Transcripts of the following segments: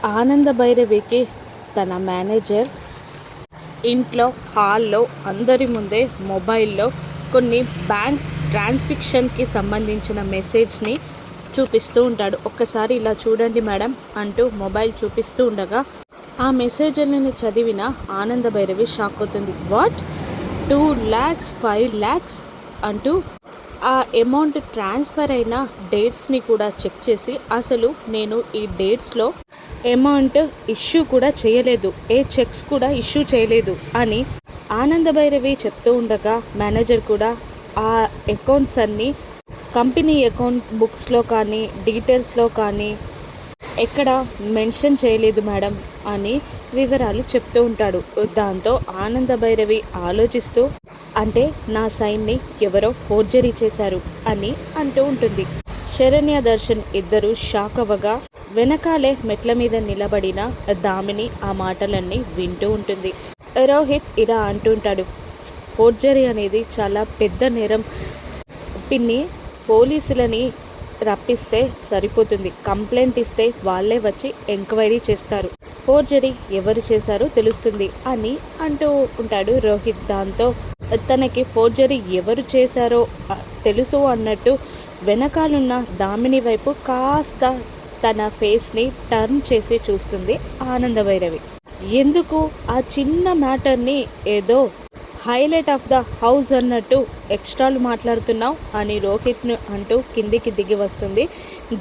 ఆనంద భైరవికి తన మేనేజర్ ఇంట్లో హాల్లో అందరి ముందే మొబైల్లో కొన్ని బ్యాంక్ ట్రాన్సాక్షన్కి సంబంధించిన మెసేజ్ని చూపిస్తూ ఉంటాడు. ఒక్కసారి ఇలా చూడండి మేడం అంటూ మొబైల్ చూపిస్తూ ఉండగా ఆ మెసేజ్ని చదివిన ఆనంద భైరవి షాక్ అవుతుంది. వాట్, 2 lakhs, 5 lakhs అంటూ ఆ అమౌంట్ ట్రాన్స్ఫర్ అయిన డేట్స్ని కూడా చెక్ చేసి అసలు నేను ఈ డేట్స్లో అమౌంట్ ఇష్యూ కూడా చేయలేదు, ఏ చెక్స్ కూడా ఇష్యూ చేయలేదు అని ఆనంద భైరవి చెప్తూ ఉండగా మేనేజర్ కూడా ఆ అకౌంట్స్ అన్నీ కంపెనీ అకౌంట్ బుక్స్లో కానీ డీటెయిల్స్లో కానీ ఎక్కడ మెన్షన్ చేయలేదు మేడం అని వివరాలు చెప్తూ ఉంటాడు. దాంతో ఆనంద భైరవి ఆలోచిస్తూ అంటే నా సైన్ని ఎవరో ఫోర్జరీ చేశారు అని అంటూ ఉంటుంది. శరణ్య దర్శన్ ఇద్దరు షాక్ అవ్వగా వెనకాలే మెట్ల మీద నిలబడిన దామిని ఆ మాటలన్నీ వింటూ ఉంటుంది. రోహిత్ ఇలా అంటుంటాడు, ఫోర్జరీ అనేది చాలా పెద్ద నేరం పిన్ని, పోలీసులని రప్పిస్తే సరిపోతుంది, కంప్లైంట్ ఇస్తే వాళ్ళే వచ్చి ఎంక్వైరీ చేస్తారు, ఫోర్జరీ ఎవరు చేశారో తెలుస్తుంది అని అంటూ ఉంటాడు రోహిత్. దాంతో తనకి ఫోర్జరీ ఎవరు చేశారో తెలుసు అన్నట్టు వెనకాలన్న దామిని వైపు కాస్త తన ఫేస్ని టర్న్ చేసి చూస్తుంది ఆనంద భైరవి. ఎందుకు ఆ చిన్న మ్యాటర్ని ఏదో హైలైట్ ఆఫ్ ద హౌస్ అన్నట్టు ఎక్స్ట్రాలు మాట్లాడుతున్నావు అని రోహిత్ను అంటూ కిందికి దిగి వస్తుంది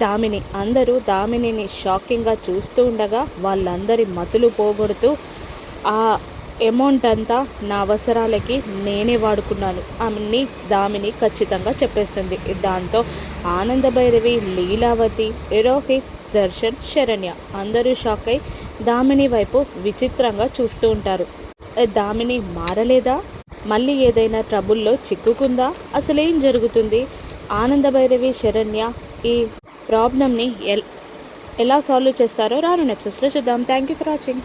దామిని. అందరూ దామినిని షాకింగ్గా చూస్తూ ఉండగా వాళ్ళందరి మతులు పోగొడుతూ ఆ అమౌంట్ అంతా నా అవసరాలకి నేనే వాడుకున్నాను అని దామిని ఖచ్చితంగా చెప్పేస్తుంది. దాంతో ఆనంద భైరవి, లీలావతి, రోహిత్, దర్శన్, శరణ్య అందరూ షాక్ అయి దామిని వైపు విచిత్రంగా చూస్తూ ఉంటారు. దామిని మారలేదా, మళ్ళీ ఏదైనా ట్రబుల్లో చిక్కుకుందా, అసలేం జరుగుతుంది, ఆనంద భైరవి, శరణ్య ఈ ప్రాబ్లమ్ని ఎలా సాల్వ్ చేస్తారో రాను ఎపిసోడ్స్లో చూద్దాం. Thank you for watching.